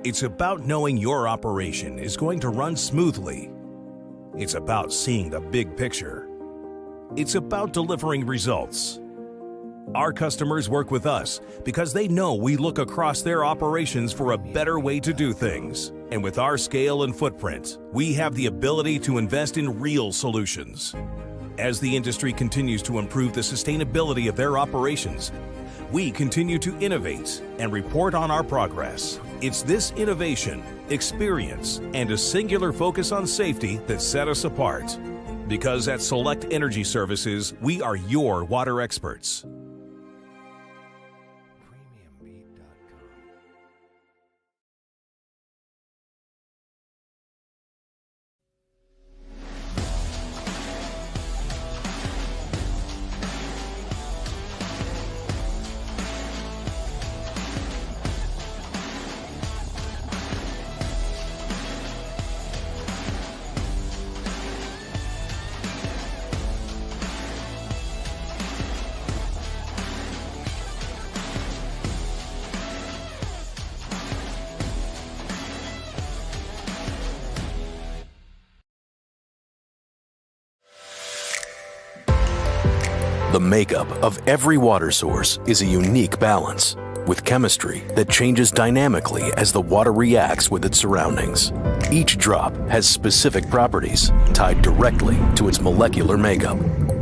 It's about knowing your operation is going to run smoothly. It's about seeing the big picture. It's about delivering results. Our customers work with us because they know we look across their operations for a better way to do things. And with our scale and footprint, we have the ability to invest in real solutions. As the industry continues to improve the sustainability of their operations, we continue to innovate and report on our progress. It's this innovation, experience, and a singular focus on safety that set us apart. Because at Select Energy Services, we are your water experts. The makeup of every water source is a unique balance, with chemistry that changes dynamically as the water reacts with its surroundings. Each drop has specific properties tied directly to its molecular makeup.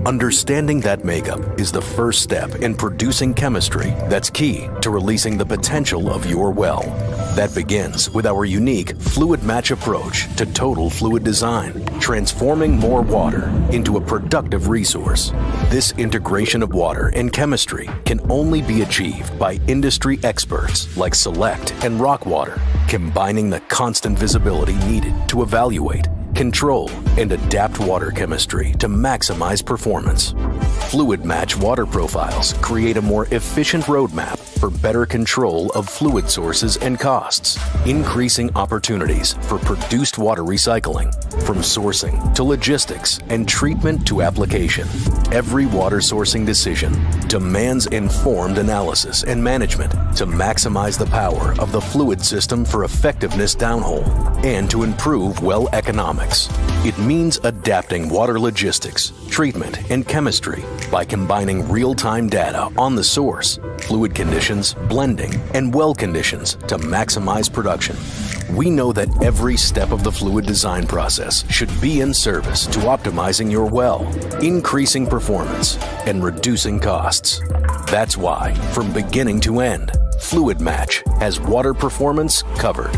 Understanding that makeup is the first step in producing chemistry that's key to releasing the potential of your well. That begins with our unique fluid match approach to total fluid design, transforming more water into a productive resource. This integration of water and chemistry can only be achieved by industry experts like Select and Rockwater, combining the constant visibility needed to evaluate, control, and adapt water chemistry to maximize performance. Fluid match water profiles create a more efficient roadmap for better control of fluid sources and costs, increasing opportunities for produced water recycling. From sourcing to logistics and treatment to application, every water sourcing decision demands informed analysis and management to maximize the power of the fluid system for effectiveness downhole and to improve well economics. It means adapting water logistics, treatment, and chemistry by combining real-time data on the source, fluid conditions, blending, and well conditions to maximize production. We know that every step of the fluid design process should be in service to optimizing your well, increasing performance, and reducing costs. That's why, from beginning to end, Fluid Match has water performance covered.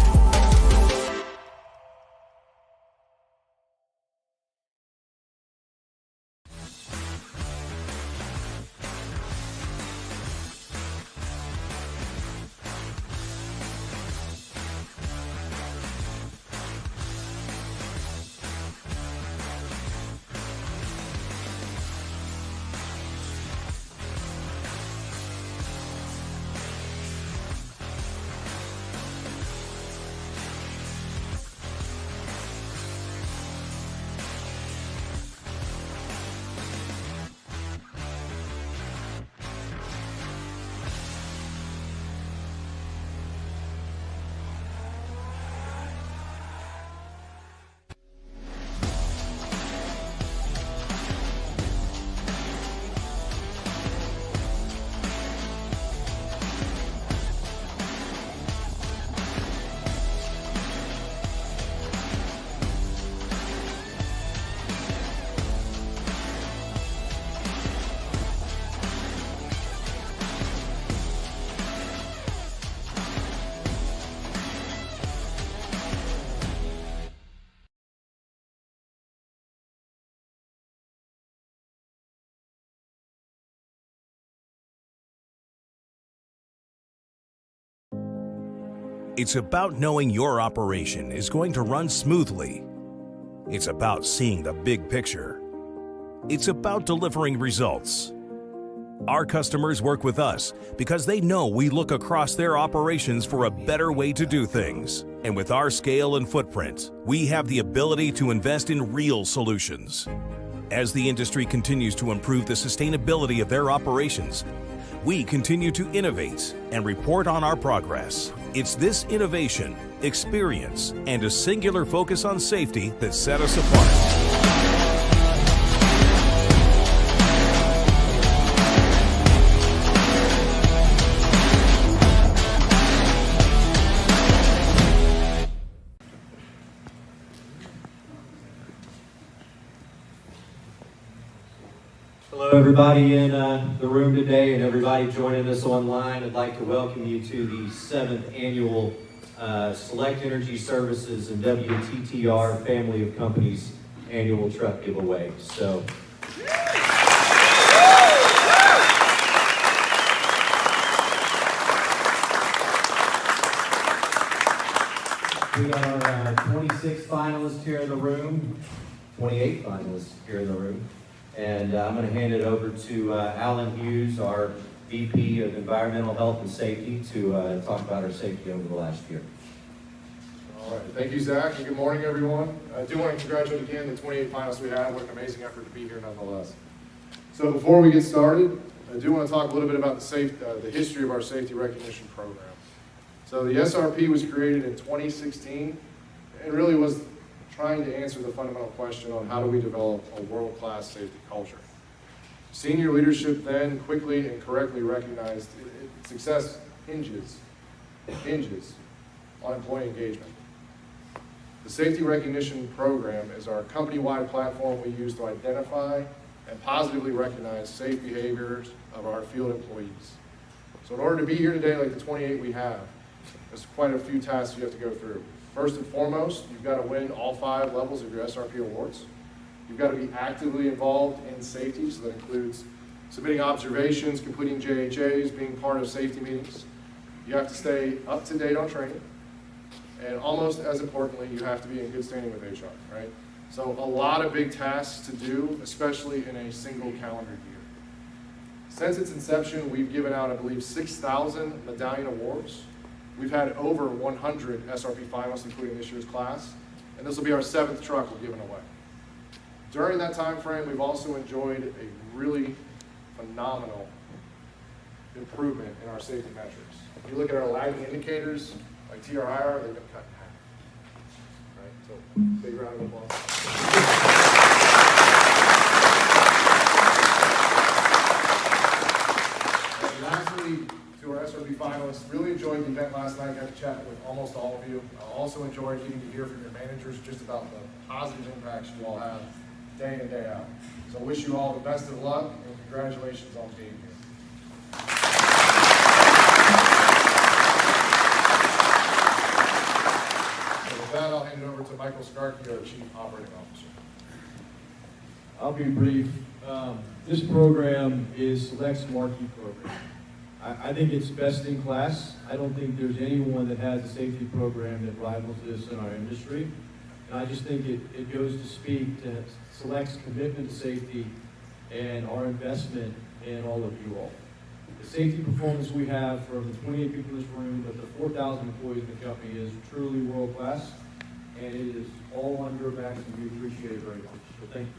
It's about knowing your operation is going to run smoothly. It's about seeing the big picture. It's about delivering results. Our customers work with us because they know we look across their operations for a better way to do things. And with our scale and footprint, we have the ability to invest in real solutions. As the industry continues to improve the sustainability of their operations, we continue to innovate and report on our progress. It's this innovation, experience, and a singular focus on safety that set us apart. Hello everybody in the room today and everybody joining us online. I'd like to welcome you to the 7th annual Select Energy Services and WTTR Family of Companies annual truck giveaway. So we got our 26 finalists here in the room, 28 finalists here in the room. And I'm going to hand it over to Alan Hughes, our VP of Environmental Health and Safety, to talk about our safety over the last year. All right, thank you, Zach, and good morning, everyone. I do want to congratulate again the 28 finalists we had. What an amazing effort to be here, nonetheless. So before we get started, I do want to talk a little bit about the history of our safety recognition program. So the SRP was created in 2016, and really was trying to answer the fundamental question on how do we develop a world-class safety culture. Senior leadership then quickly and correctly recognized success hinges on employee engagement. The Safety Recognition Program is our company-wide platform we use to identify and positively recognize safe behaviors of our field employees. So in order to be here today like the 28 we have, there's quite a few tasks you have to go through. First and foremost, you've got to win all 5 levels of your SRP awards. You've got to be actively involved in safety, so that includes submitting observations, completing JHAs, being part of safety meetings. You have to stay up to date on training. And almost as importantly, you have to be in good standing with HR, right? So a lot of big tasks to do, especially in a single calendar year. Since its inception, we've given out, I believe, 6,000 medallion awards. We've had over 100 SRP finalists, including this year's class, and this will be our 7th truck we're giving away. During that time frame, we've also enjoyed a really phenomenal improvement in our safety metrics. If you look at our lagging indicators, like TRIR, they've been cut in half. Right? So, big round of applause. And lastly, to our SRP finalists, really enjoyed the event last night. Got to chat with almost all of you. I also enjoyed getting to hear from your managers just about the positive impacts you all have day in and day out. So I wish you all the best of luck and congratulations on being here. So with that, I'll hand it over to Michael Skarkey, our Chief Operating Officer. I'll be brief. This program is Select's marquee program. I think it's best in class. I don't think there's anyone that has a safety program that rivals this in our industry. And I just think it goes to speak to Select's commitment to safety and our investment in all of you all. The safety performance we have from the 28 people in this room, but the 4,000 employees in the company is truly world class, and it is all on your backs, and we appreciate it very much. So thank you.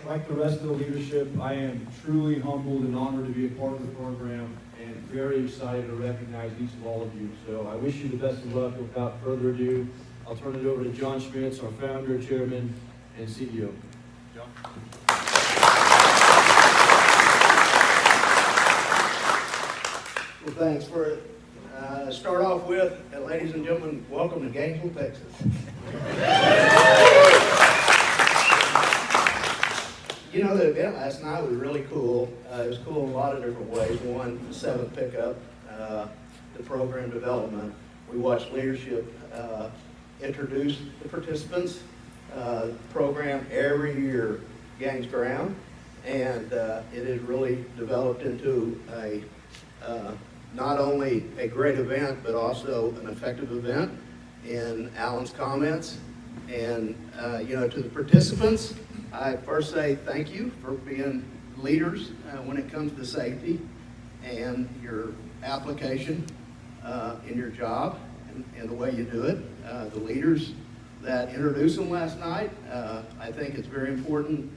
Like the rest of the leadership, I am truly humbled and honored to be a part of the program and very excited to recognize each of all of you. So I wish you the best of luck. Without further ado, I'll turn it over to John Schmitz, our founder, chairman, and CEO. John. Well, thanks for it. Start off with, ladies and gentlemen, welcome to Gainesville, Texas. You know, the event last night was really cool. It was cool in a lot of different ways. One, the 7th pickup, the program development. We watched leadership introduce the participants. Program every year gains ground, and it has really developed into a not only a great event, but also an effective event in Alan's comments. And, you know, to the participants, I first say thank you for being leaders when it comes to safety and your application in your job and the way you do it. The leaders that introduced them last night, I think it's very important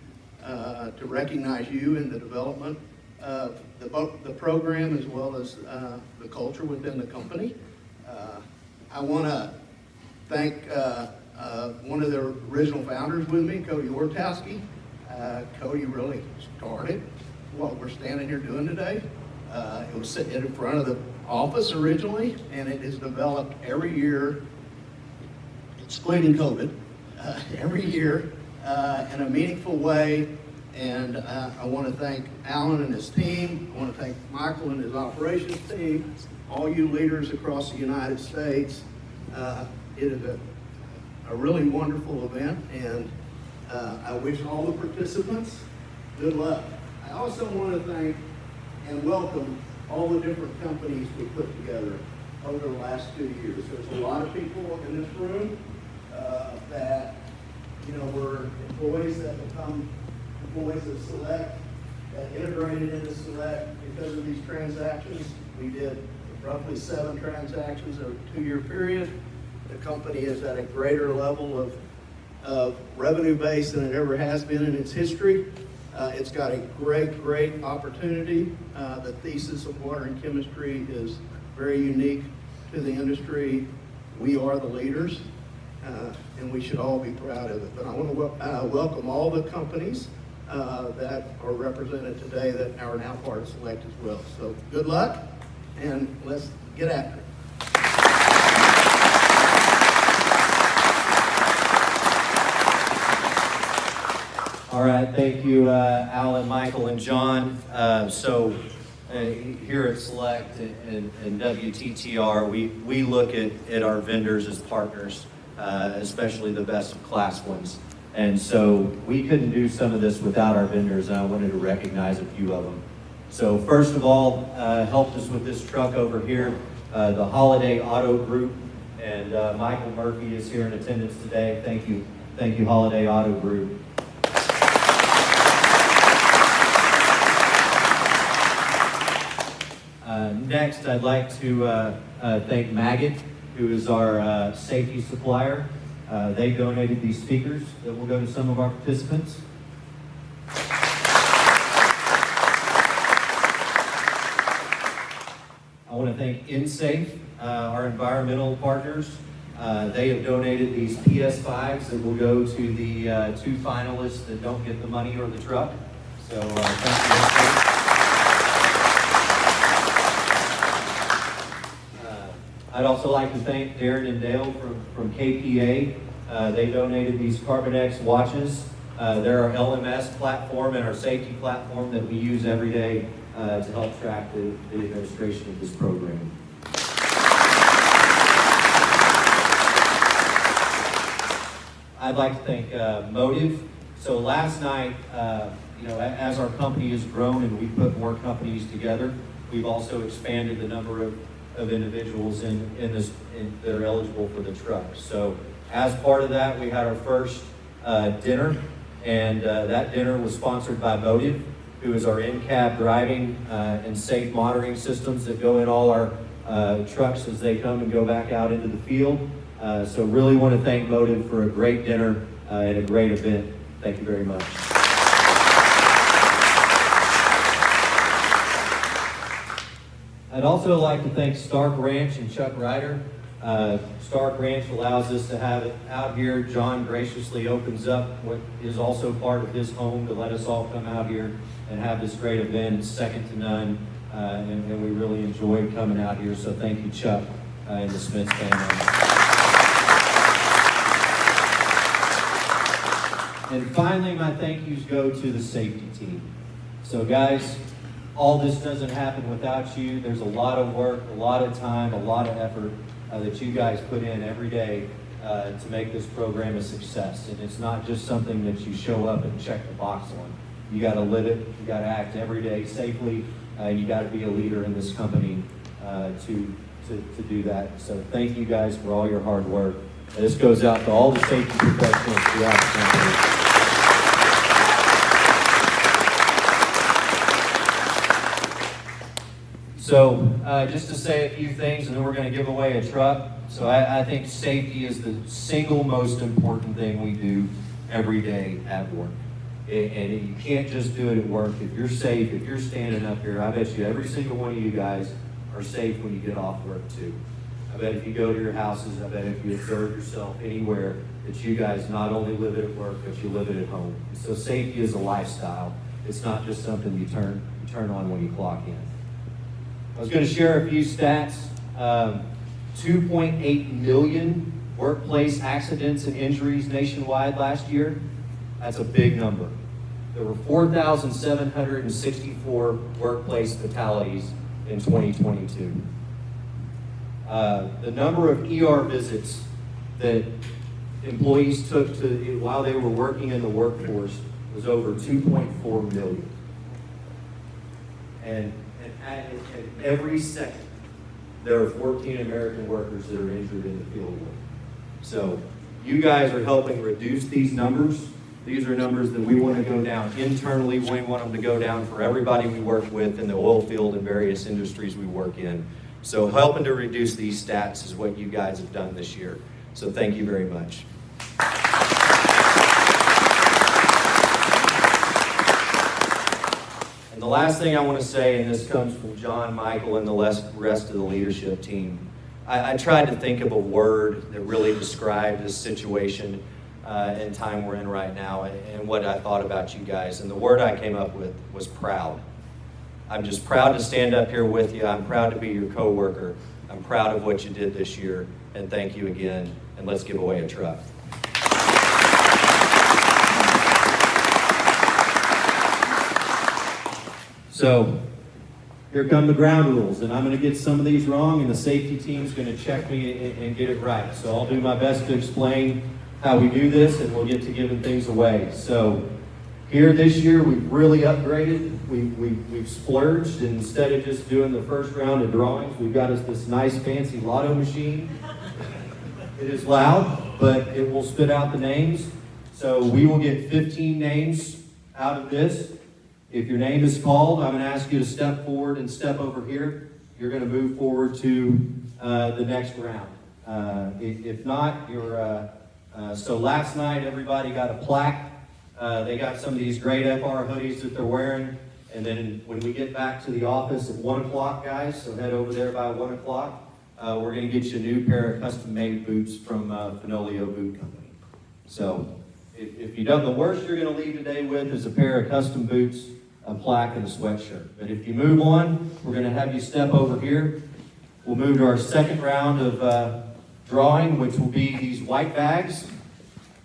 to recognize you in the development of the program as well as the culture within the company. I want to thank one of the original founders with me, Cody Ortowski. Cody really started what we're standing here doing today. It was sitting in front of the office originally, and it is developed every year, excluding COVID, every year in a meaningful way. And I want to thank Alan and his team. I want to thank Michael and his operations team, all you leaders across the United States. It is a really wonderful event, and I wish all the participants good luck. I also want to thank and welcome all the different companies we put together over the last 2 years. There's a lot of people in this room that, were employees that become employees of Select, that integrated into Select because of these transactions. We did roughly 7 transactions over a 2-year period. The company is at a greater level of revenue base than it ever has been in its history. It's got a great opportunity. The thesis of water and chemistry is very unique to the industry. We are the leaders, and we should all be proud of it. But I want to welcome all the companies that are represented today that are now part of Select as well. So good luck, and let's get after it. All right, thank you, Alan, Michael, and John. Here at Select and WTTR, we look at our vendors as partners, especially the best of class ones. And so we couldn't do some of this without our vendors, and I wanted to recognize a few of them. So first of all, helped us with this truck over here, the Holiday Auto Group, and Michael Murphy is here in attendance today. Thank you, Holiday Auto Group. Next, I'd like to thank Maggot, who is our safety supplier. They donated these speakers that will go to some of our participants. I want to thank InSafe, our environmental partners. They have donated these PS5s that will go to the 2 finalists that don't get the money or the truck. So thank you, InSafe. I'd also like to thank Darren and Dale from KPA. They donated these Carbonex watches. They're our LMS platform and our safety platform that we use every day to help track the administration of this program. I'd like to thank Motive. So last night, as our company has grown and we put more companies together, we've also expanded the number of individuals that are eligible for the truck. So as part of that, we had our first dinner, and that dinner was sponsored by Motive, who is our in-cab driving and safe monitoring systems that go in all our trucks as they come and go back out into the field. So really want to thank Motive for a great dinner and a great event. Thank you very much. I'd also like to thank Stark Ranch and Chuck Ryder. Stark Ranch allows us to have it out here. John graciously opens up what is also part of his home to let us all come out here and have this great event. It's second to none, and we really enjoyed coming out here. So thank you, Chuck, and the Smiths family. And finally, my thank yous go to the safety team. So guys, all this doesn't happen without you. There's a lot of work, a lot of time, a lot of effort that you guys put in every day to make this program a success. And it's not just something that you show up and check the box on. You got to live it. You got to act every day safely. You got to be a leader in this company to do that. So thank you guys for all your hard work. And this goes out to all the safety professionals throughout the company. So just to say a few things, and then we're going to give away a truck. So I think safety is the single most important thing we do every day at work. And you can't just do it at work. If you're safe, if you're standing up here, I bet you every single one of you guys are safe when you get off work too. I bet if you go to your houses, I bet if you observe yourself anywhere, that you guys not only live it at work, but you live it at home. And so safety is a lifestyle. It's not just something you turn on when you clock in. I was going to share a few stats. 2.8 million workplace accidents and injuries nationwide last year. That's a big number. There were 4,764 workplace fatalities in 2022. The number of ER visits that employees took while they were working in the workforce was over 2.4 million. And at every second, there are 14 American workers that are injured in the field of work. So you guys are helping reduce these numbers. These are numbers that we want to go down internally. We want them to go down for everybody we work with in the oil field and various industries we work in. So helping to reduce these stats is what you guys have done this year. So thank you very much. And the last thing I want to say, and this comes from John, Michael, and the rest of the leadership team, I tried to think of a word that really described this situation and time we're in right now and what I thought about you guys. And the word I came up with was proud. I'm just proud to stand up here with you. I'm proud to be your coworker. I'm proud of what you did this year. And thank you again. And let's give away a truck. So here come the ground rules, and I'm going to get some of these wrong, and the safety team's going to check me and get it right. So I'll do my best to explain how we do this, and we'll get to giving things away. So here this year, we've really upgraded. We've splurged, and instead of just doing the first round of drawings, we've got us this nice fancy lotto machine. It is loud, but it will spit out the names. So we will get 15 names out of this. If your name is called, I'm going to ask you to step forward and step over here. You're going to move forward to the next round. If not, so last night everybody got a plaque. They got some of these great FR hoodies that they're wearing. And then when we get back to the office at 1 o'clock, guys, so head over there by 1 o'clock, we're going to get you a new pair of custom-made boots from Finalist Boot Company. So if you've done the worst you're going to leave today with is a pair of custom boots, a plaque, and a sweatshirt. But if you move on, we're going to have you step over here. We'll move to our second round of drawing, which will be these white bags.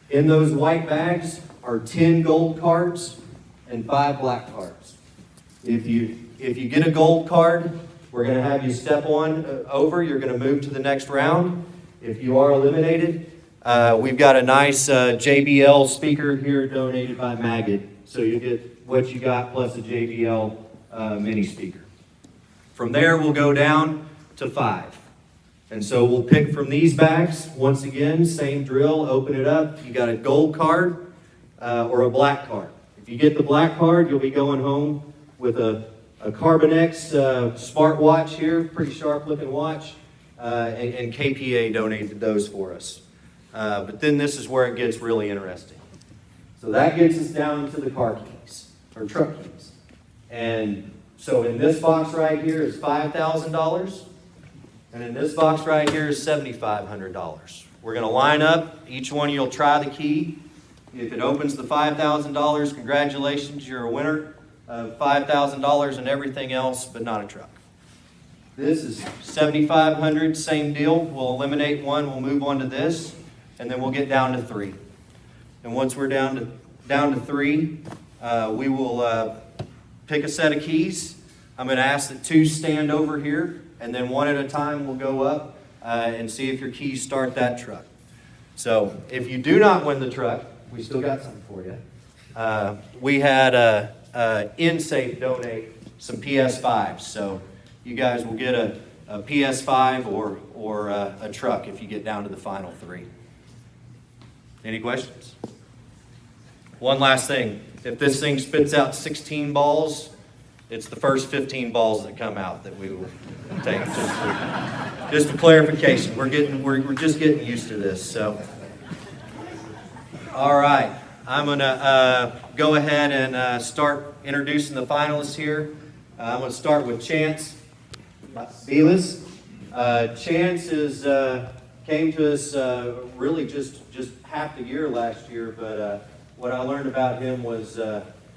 In those white bags are 10 gold cards and 5 black cards. If you get a gold card, we're going to have you step on over. You're going to move to the next round. If you are eliminated, we've got a nice JBL speaker here donated by Maggot. So you get what you got plus a JBL mini speaker. From there, we'll go down to 5. And so we'll pick from these bags. Once again, same drill, open it up. You got a gold card or a black card. If you get the black card, you'll be going home with a Carbonex smartwatch here, pretty sharp looking watch, and KPA donated those for us. But then this is where it gets really interesting. So that gets us down to the car keys, or truck keys. And so in this box right here is $5,000, and in this box right here is $7,500. We're going to line up. Each one of you will try the key. If it opens the $5,000, congratulations, you're a winner of $5,000 and everything else, but not a truck. This is $7,500, same deal. We'll eliminate one, we'll move on to this, and then we'll get down to 3. And once we're down to 3, we will pick a set of keys. I'm going to ask that 2 stand over here, and then one at a time we'll go up and see if your keys start that truck. So if you do not win the truck, we still got something for you. We had InSafe donate some PS5s, so you guys will get a PS5 or a truck if you get down to the final 3. Any questions? One last thing. If this thing spits out 16 balls, it's the first 15 balls that come out that we will take. Just a clarification. We're just getting used to this. So, all right. I'm going to go ahead and start introducing the finalists here. I'm going to start with Chance Belis. Chance came to us really just half the year last year, but what I learned about him was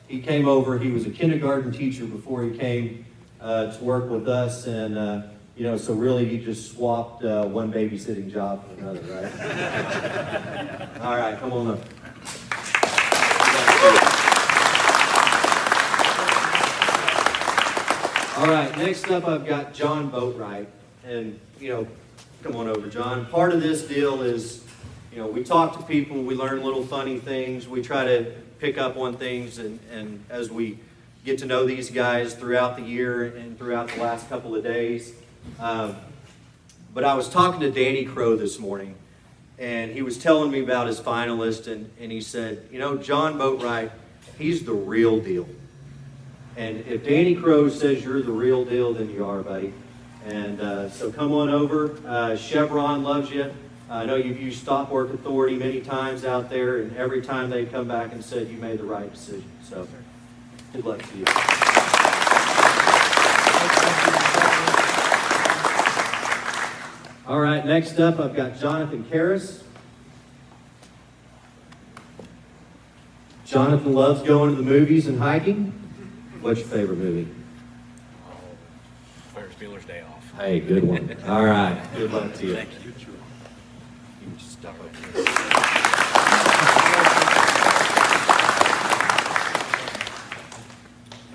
he came over. He was a kindergarten teacher before he came to work with us, and so really he just swapped one babysitting job for another, right? All right, come on up. All right, next up I've got John Boatwright, and come on over, John. Part of this deal is, we talk to people, we learn little funny things, we try to pick up on things, and as we get to know these guys throughout the year and throughout the last couple of days. But I was talking to Danny Crow this morning, and he was telling me about his finalist, and he said, John Boatwright, he's the real deal. And if Danny Crow says you're the real deal, then you are, buddy. And so come on over. Chevron loves you. I know you've used Stop Work Authority many times out there, and every time they come back and said you made the right decision. So good luck to you. All right, next up I've got Jonathan Karras. Jonathan loves going to the movies and hiking. What's your favorite movie? Ferris Bueller's Day Off. Hey, good one. All right, good luck to you. Thank you. You can just stop right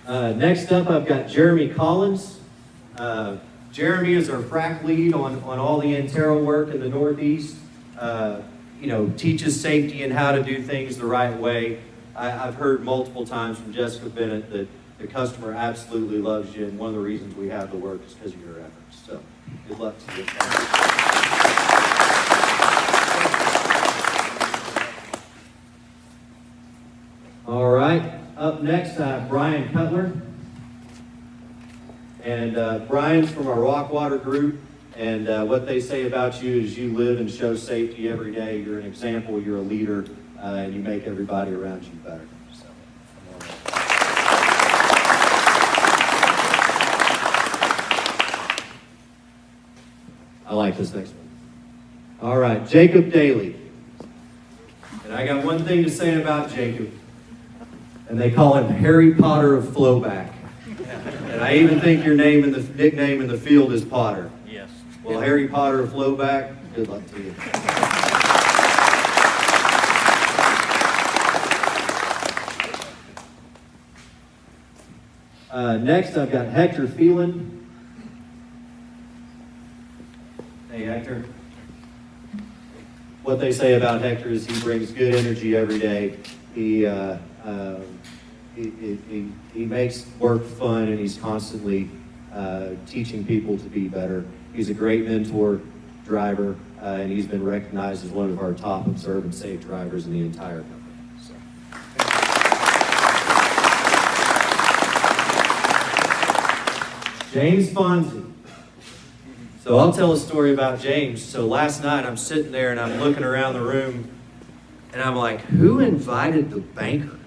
there. Next up, I've got Jeremy Collins. Jeremy is our frac lead on all the Antero work in the Northeast. Teaches safety and how to do things the right way. I've heard multiple times from Jessica Bennett that the customer absolutely loves you, and one of the reasons we have the work is because of your efforts. So, good luck to you. All right, up next, I have Brian Cutler. And Brian's from our Rockwater group, and what they say about you is you live and show safety every day. You're an example, you're a leader, and you make everybody around you better. So, I like this next one. All right, Jacob Daly. And I got one thing to say about Jacob, and they call him Harry Potter of Flowback. And I even think your nickname in the field is Potter. Yes. Well, Harry Potter of Flowback, good luck to you. Next, I've got Hector Phelan. Hey, Hector. What they say about Hector is he brings good energy every day. He makes work fun, and he's constantly teaching people to be better. He's a great mentor, driver, and he's been recognized as one of our top observe and safe drivers in the entire company. So. James Fonzie. So I'll tell a story about James. So last night I'm sitting there and I'm looking around the room, and I'm like, who invited the banker?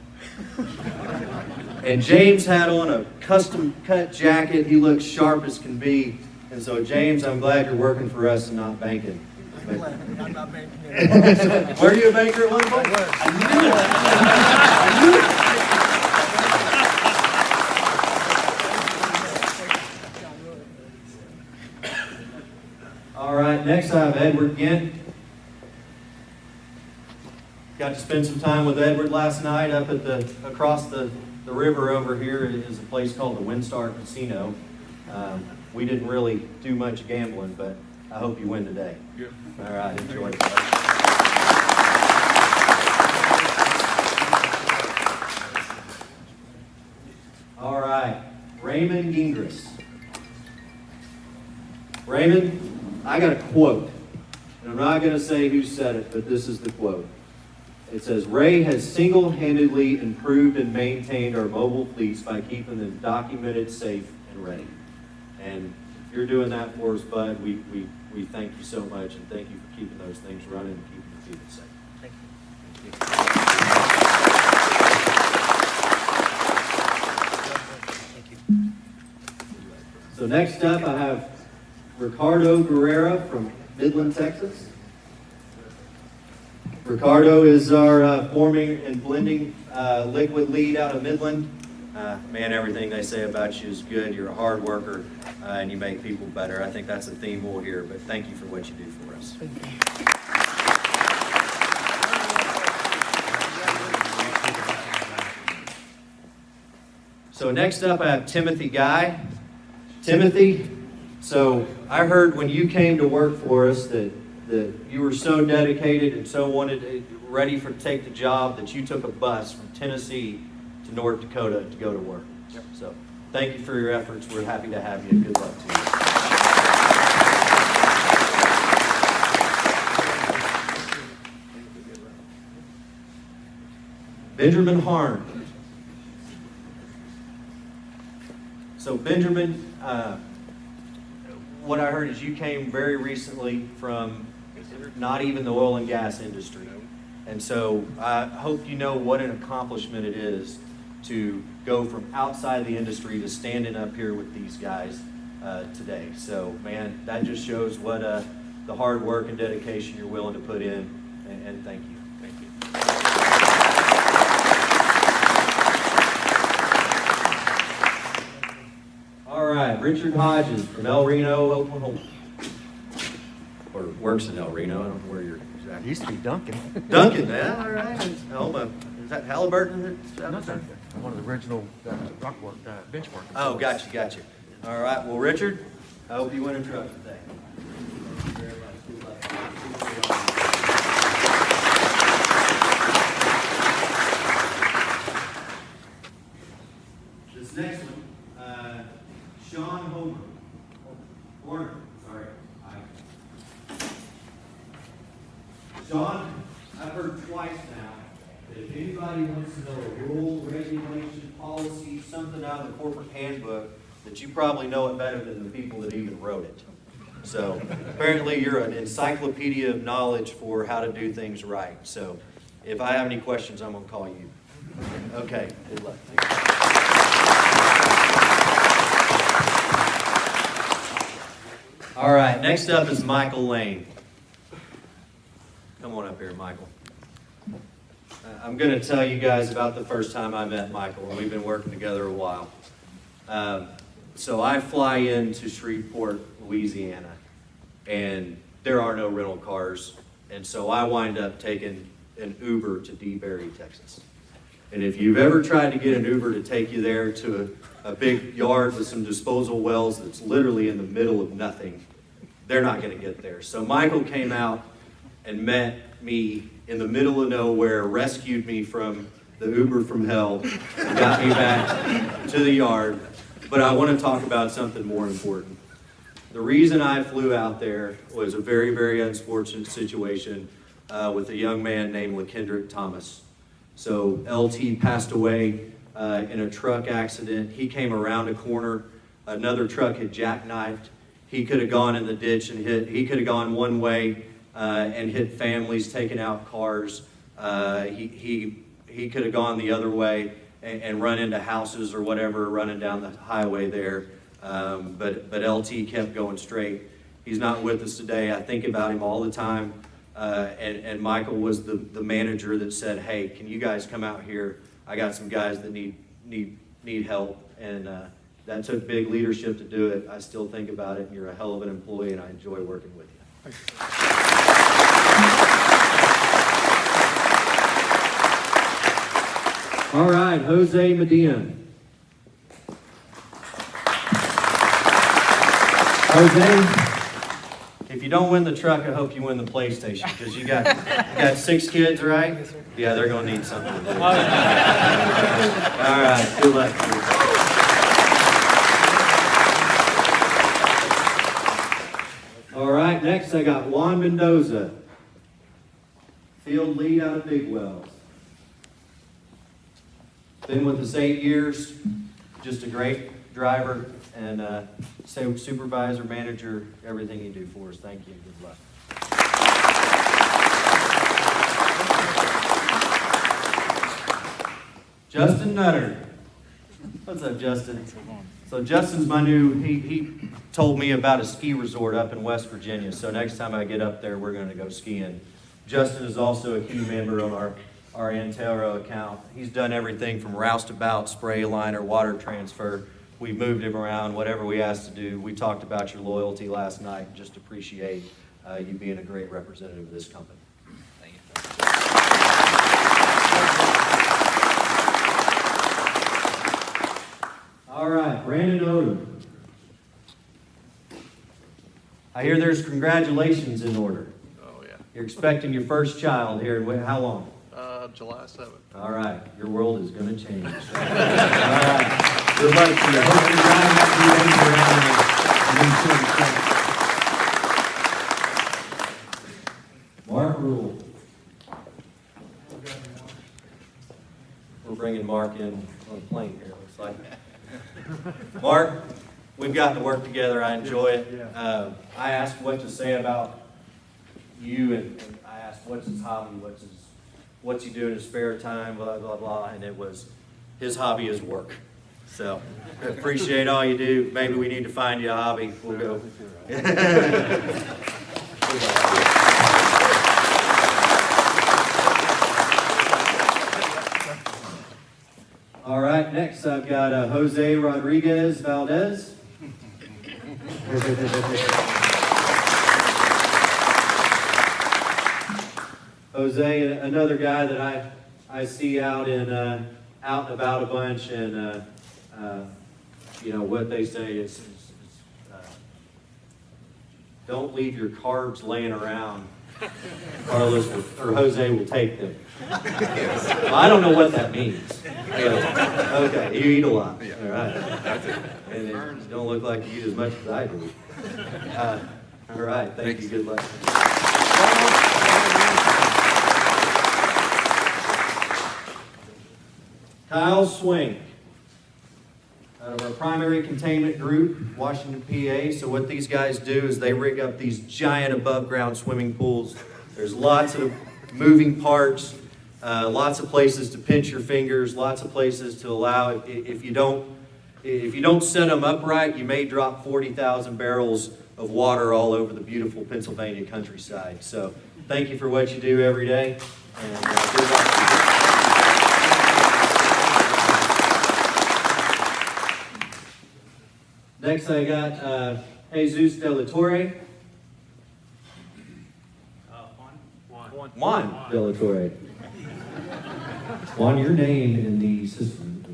And James had on a custom cut jacket. He looked sharp as can be. And so, James, I'm glad you're working for us and not banking. I'm not banking anymore. Were you a banker at one point? I knew it. I knew it. All right, next I have Edward Gint. Got to spend some time with Edward last night up at across the river over here is a place called the Windstar Casino. We didn't really do much gambling, but I hope you win today. Yep. All right, enjoy it. All right, Raymond Gingras. Raymond, I got a quote, and I'm not going to say who said it, but this is the quote. It says, Ray has single-handedly improved and maintained our mobile fleets by keeping them documented, safe, and ready. And if you're doing that for us, Bud, we thank you so much, and thank you for keeping those things running and keeping the people safe. Thank you. next up, I have Ricardo Guerrera from Midland, Texas. Ricardo is our forming and blending liquid lead out of Midland. Man, everything they say about you is good. You're a hard worker and you make people better. I think that's a theme we'll hear, but thank you for what you do for us. So next up, I have Timothy Guy. Timothy, so I heard when you came to work for us that you were so dedicated and so ready to take the job that you took a bus from Tennessee to North Dakota to go to work. Yep. So thank you for your efforts. We're happy to have you. Good luck to you. Benjamin Harn. So Benjamin, what I heard is you came very recently from not even the oil and gas industry. And so I hope you know what an accomplishment it is to go from outside the industry to standing up here with these guys today. So man, that just shows what the hard work and dedication you're willing to put in, and thank you. Thank you. All right, Richard Hodges from El Reno, Oklahoma. Or works in El Reno. I don't know where you're exactly. It used to be Duncan. Duncan, yeah, all right. Elma, is that Halliburton? No, Duncan. One of the original rock work, bench work. Oh, gotcha. All right, well, Richard, I hope you win a truck today. Thank you very much. Good luck. This next one, Sean Horner, sorry. Sean, I've heard twice now that if anybody wants to know a rule, regulation, policy, something out of the corporate handbook, that you probably know it better than the people that even wrote it. So apparently you're an encyclopedia of knowledge for how to do things right. So if I have any questions, I'm going to call you. Okay, good luck. All right, next up is Michael Lane. Come on up here, Michael. I'm going to tell you guys about the first time I met Michael, and we've been working together a while. So I fly into Shreveport, Louisiana, and there are no rental cars, and so I wind up taking an Uber to DeBerry, Texas. And if you've ever tried to get an Uber to take you there to a big yard with some disposal wells that's literally in the middle of nothing, they're not going to get there. So Michael came out and met me in the middle of nowhere, rescued me from the Uber from hell, and got me back to the yard. But I want to talk about something more important. The reason I flew out there was a very, very unfortunate situation with a young man named LaKendrick Thomas. So LT passed away in a truck accident. He came around a corner. Another truck had jackknifed. He could have gone in the ditch and he could have gone one way and hit families, taken out cars. He could have gone the other way and run into houses or whatever, running down the highway there. But LT kept going straight. He's not with us today. I think about him all the time. And Michael was the manager that said, hey, can you guys come out here? I got some guys that need help. And that took big leadership to do it. I still think about it, and you're a hell of an employee, and I enjoy working with you. All right, Jose Medina. Jose, if you don't win the truck, I hope you win the PlayStation, because you got 6 kids, right? Yeah, they're going to need something to do. All right, good luck. All right, next I got Juan Mendoza, field lead out of Big Wells. Been with us 8 years, just a great driver and supervisor, manager, everything you do for us. Thank you and good luck. Justin Nutter. What's up, Justin? So Justin's my he told me about a ski resort up in West Virginia. So next time I get up there, we're gonna go skiing. Justin is also a key member on our Antero account. He's done everything from roustabout, spray liner, water transfer. We moved him around, whatever we asked to do. We talked about your loyalty last night. Just appreciate you being a great representative of this company. Thank you. All right, Brandon Odom. I hear there's congratulations in order. Oh, yeah. You're expecting your first child here in how long? July 7th. All right, your world is going to change. All right, good luck to you. Hope you're driving that new Mark Rule. We're bringing Mark in on a plane here, looks like. Mark, we've gotten to work together. I enjoy it. I asked what to say about you, and I asked what's his hobby, what's he do in his spare time, blah, blah, blah, and it was his hobby is work. So, I appreciate all you do. Maybe we need to find you a hobby. We'll go. All right, next I've got Jose Rodriguez Valdez. Jose, another guy that I see out and about a bunch, and you know what they say is don't leave your carbs laying around. Carlos or Jose will take them. Well, I don't know what that means. Okay, you eat a lot. All right. And you don't look like you eat as much as I do. All right, thank you. Good luck. Kyle Swing, out of our primary containment group, Washington, PA. So what these guys do is they rig up these giant above-ground swimming pools. There's lots of moving parts, lots of places to pinch your fingers, lots of places to allow. If you don't set them upright, you may drop 40,000 barrels of water all over the beautiful Pennsylvania countryside. So thank you for what you do every day, and good luck to you. Next, I got Jesus De La Torre. Juan De La Torre. Juan, your name in the system.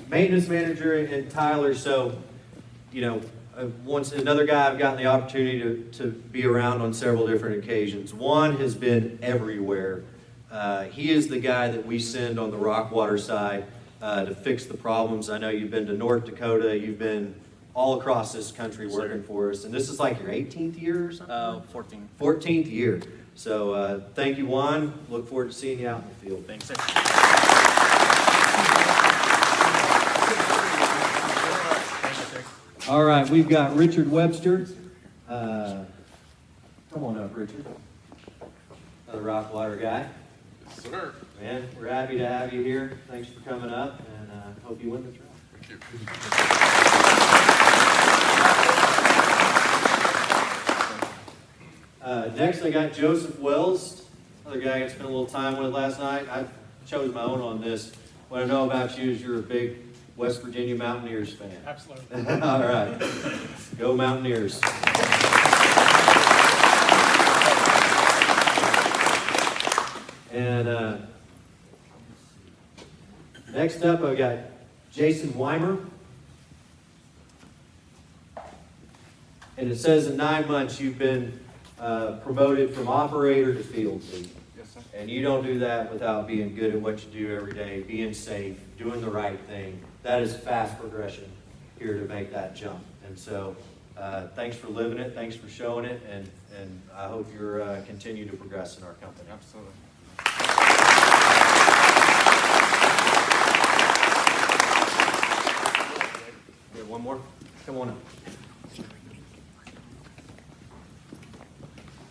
Maintenance manager in Tyler. So, you know, once another guy I've gotten the opportunity to be around on several different occasions. Juan has been everywhere. He is the guy that we send on the Rockwater side to fix the problems. I know you've been to North Dakota. You've been all across this country working for us. And this is like your 18th year or something? 14. 14th year. So thank you, Juan. Look forward to seeing you out in the field. Thanks, sir. All right, we've got Richard Webster. Come on up, Richard. Another Rockwater guy. Sir. Man, we're happy to have you here. Thanks for coming up, and hope you win the trial. Thank you. Next, I got Joseph Wells, another guy I spent a little time with last night. I chose my own on this. What I know about you is you're a big West Virginia Mountaineers fan. Absolutely. All right. Go Mountaineers. And next up, I've got Jason Weimer. And it says in 9 months you've been promoted from operator to field lead. Yes, sir. And you don't do that without being good at what you do every day, being safe, doing the right thing. That is fast progression here to make that jump. And so thanks for living it, thanks for showing it, and I hope you're continue to progress in our company. Absolutely. Okay, one more. Come on up.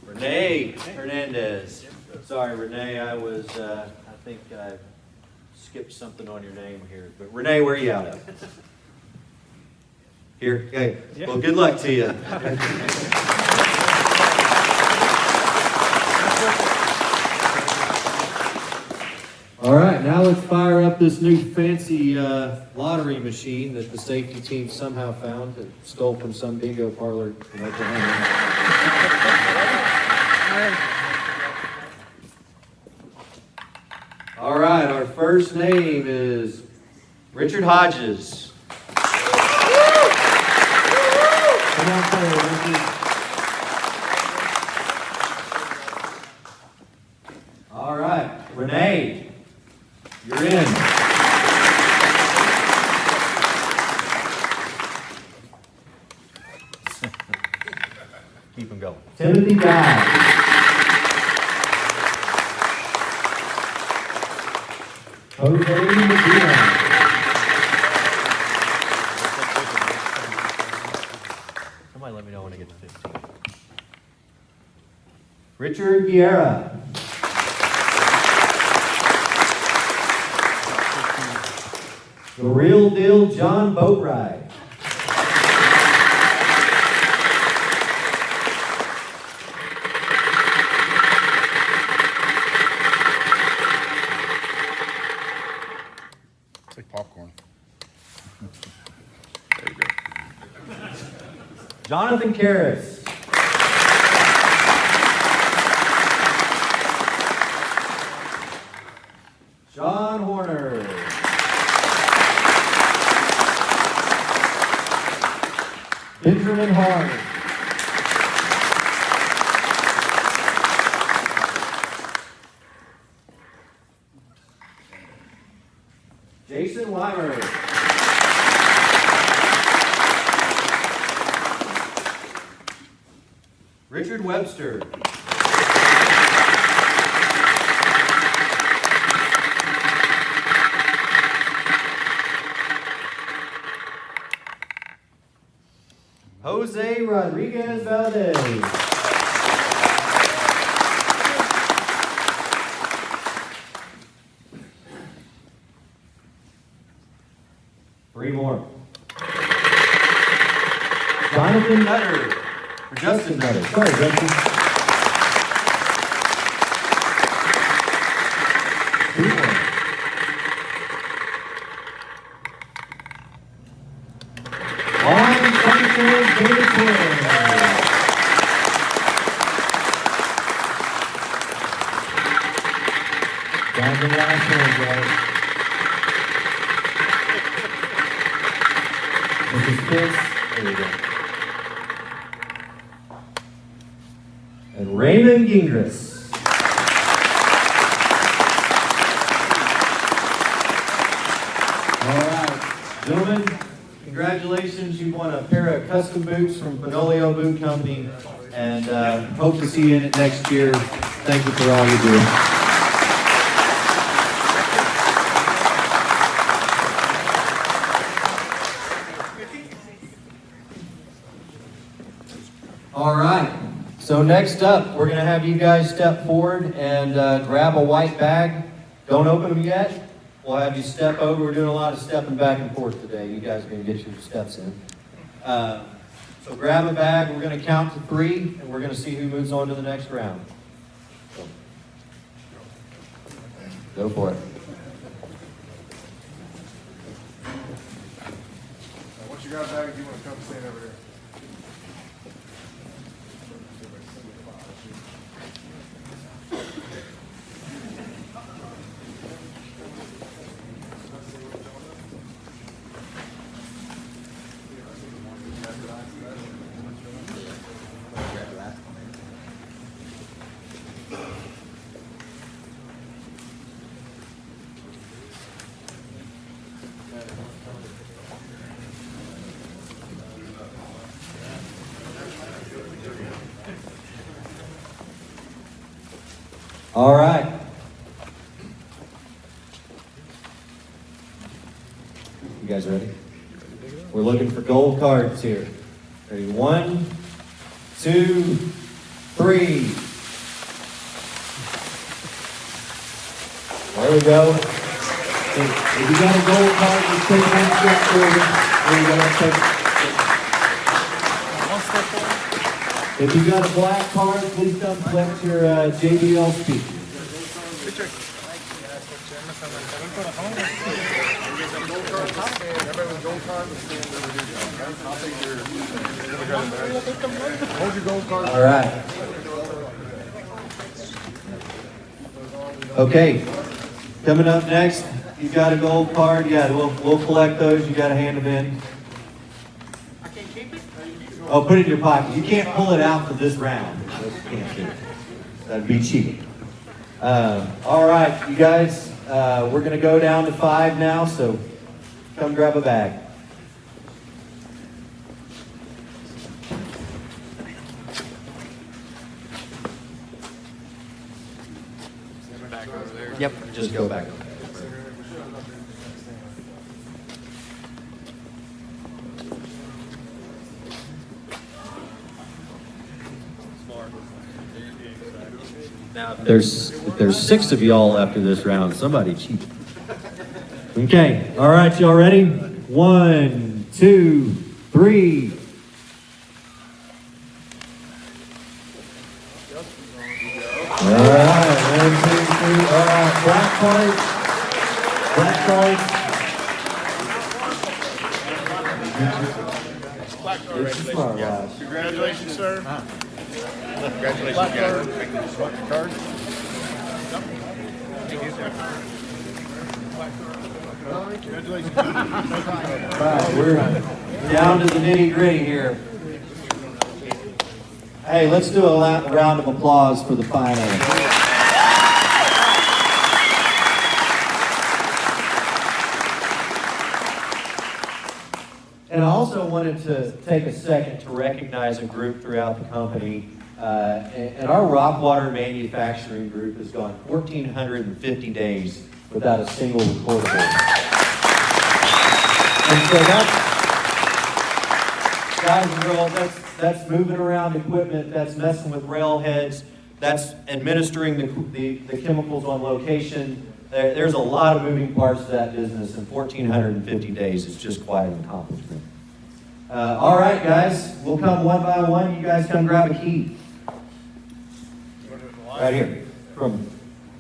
Renee Hernandez. Sorry, Renee, I think I skipped something on your name here, but Renee, where are you out of? Here? Okay. Well, good luck to you. All right, now let's fire up this new fancy lottery machine that the safety team somehow found that stole from some bingo parlor in Oklahoma. All right, our first name is Richard Hodges. Come on forward, Richard. All right, Renee. You're in. Keep them going. Timothy Guy. Jose Medina. Somebody let me know when I get to 15. Richard Guerra. The Real Deal John Boatride. It's like popcorn. There you go. Jonathan Karras. Sean Horner. Benjamin Hart. Jason Weimer. Richard Webster. Jose Rodriguez Valdez. Three more. Jonathan Nutter. Or Justin Nutter. Sorry, Justin. Three more. Down the last one, guys. This is Chris. There we go. And Raymond Gingras. All right, gentlemen, congratulations. You won a pair of custom boots from Benolio Boot Company, and hope to see you in it next year. Thank you for all you do. All right, so next up, we're going to have you guys step forward and grab a white bag. Don't open them yet. We'll have you step over. We're doing a lot of stepping back and forth today. You guys are going to get your steps in. So grab a bag. We're going to count to 3, and we're going to see who moves on to the next round. So, go for it. Once you got a bag, you want to come stand over here. All right. You guys ready? We're looking for gold cards here. Ready? 1, 2, 3. There we go. If you got a gold card, just take one step forward. There you go. If you got a black card, please come collect your JBL speaker. All right. Okay. Coming up next, you got a gold card. Yeah, we'll collect those. You got to hand them in. I can't keep it? Oh, put it in your pocket. You can't pull it out for this round. You can't do it. That'd be cheating. All right, you guys, we're going to go down to 5 now, so come grab a bag. Yep. Just go back. Now, if there's 6 of y'all after this round, somebody cheated. Okay, all right, y'all ready? 1, 2, 3. All right, 1, 2, 3. All right, black card. Black card. It's smart, guys. Congratulations, sir. Congratulations, guys. Card? All right, we're down to the nitty gritty here. Hey, let's do a round of applause for the finalists. And I also wanted to take a second to recognize a group throughout the company. And our rock water manufacturing group has gone 1,450 days without a single recordable. And so that's, guys and girls, that's moving around equipment, that's messing with rail heads, that's administering the chemicals on location. There's a lot of moving parts to that business, and 1,450 days is just quite an accomplishment. All right, guys, we'll come one by one. You guys come grab a key. Right here, from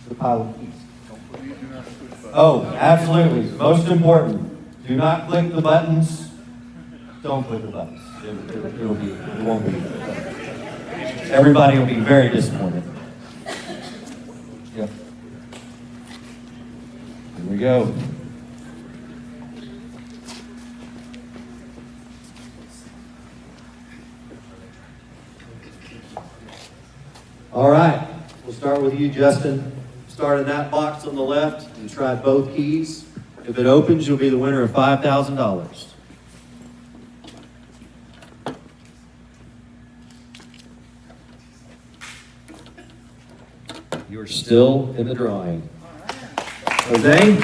the pile of keys. Oh, absolutely. Most important, do not click the buttons. Don't click the buttons. It won't be. Everybody will be very disappointed. Yep. Here we go. All right, we'll start with you, Justin. Start in that box on the left and try both keys. If it opens, you'll be the winner of $5,000. You're still in the drawing. Jose?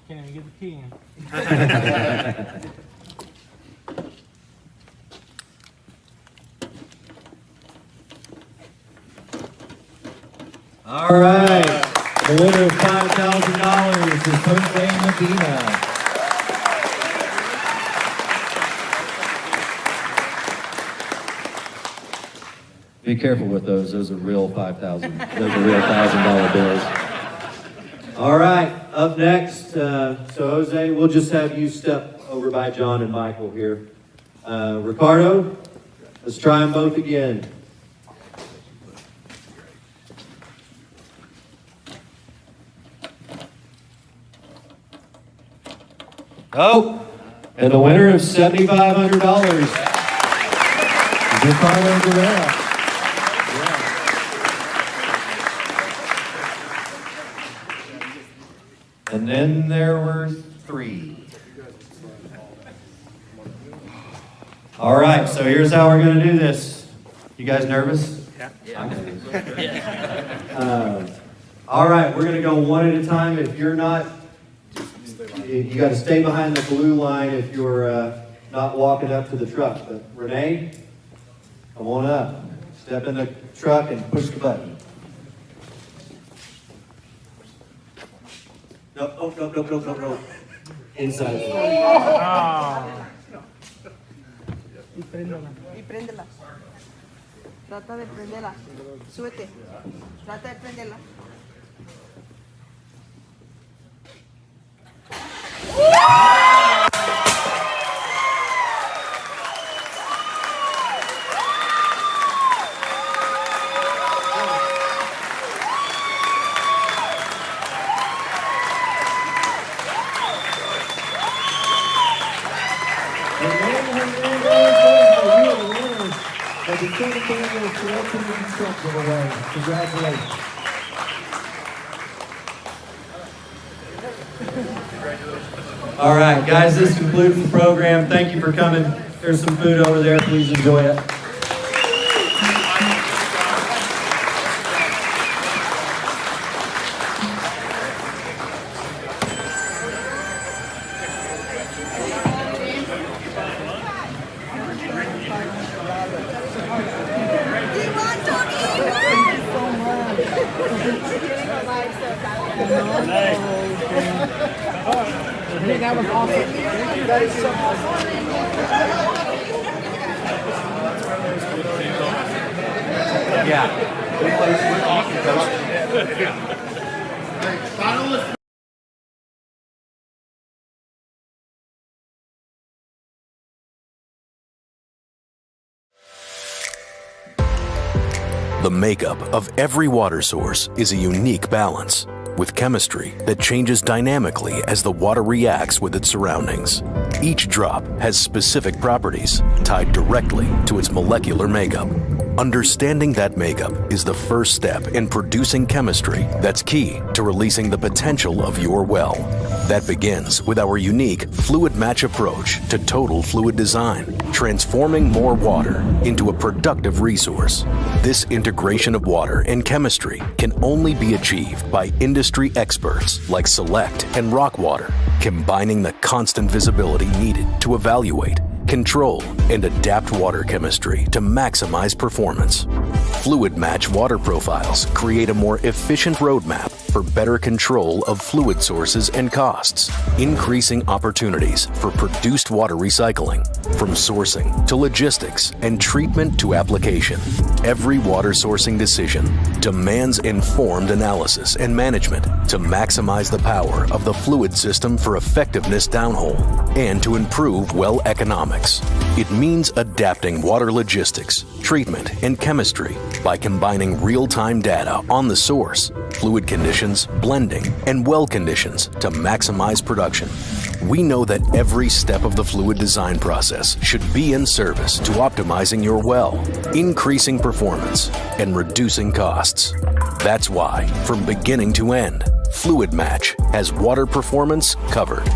Can't even get the key in. All right, the winner of $5,000 is Jose Medina. Be careful with those. Those are real $5,000. Those are real $1,000 bills. All right, up next, so Jose, we'll just have you step over by John and Michael here. Ricardo, let's try them both again. Oh, and the winner of $7,500 is Ricardo Guerrero. And then there were 3. All right, so here's how we're going to do this. You guys nervous? Yeah. I'm nervous. All right, we're going to go one at a time. If you're not, you got to stay behind the blue line if you're not walking up to the truck. But Renee, Come on up. Step in the truck and push the button. No. Inside. Y préndala. Y préndela. Trata de prenderla. Súbete. Trata de prenderla. The man who ran over the wheel winners of the second annual Selection and Construction Award. Congratulations. All right, guys, this concludes the program. Thank you for coming. There's some food over there. Please enjoy it. That was awesome. That is so awesome. The makeup of every water source is a unique balance, with chemistry that changes dynamically as the water reacts with its surroundings. Each drop has specific properties tied directly to its molecular makeup. Understanding that makeup is the first step in producing chemistry that's key to releasing the potential of your well. That begins with our unique fluid match approach to total fluid design, transforming more water into a productive resource. This integration of water and chemistry can only be achieved by industry experts like Select and Rockwater, combining the constant visibility needed to evaluate, control, and adapt water chemistry to maximize performance. Fluid match water profiles create a more efficient roadmap for better control of fluid sources and costs, increasing opportunities for produced water recycling. From sourcing to logistics and treatment to application, every water sourcing decision demands informed analysis and management to maximize the power of the fluid system for effectiveness downhole and to improve well economics. It means adapting water logistics, treatment, and chemistry by combining real-time data on the source, fluid conditions, blending, and well conditions to maximize production. We know that every step of the fluid design process should be in service to optimizing your well, increasing performance, and reducing costs. That's why, from beginning to end, Fluid Match has water performance covered.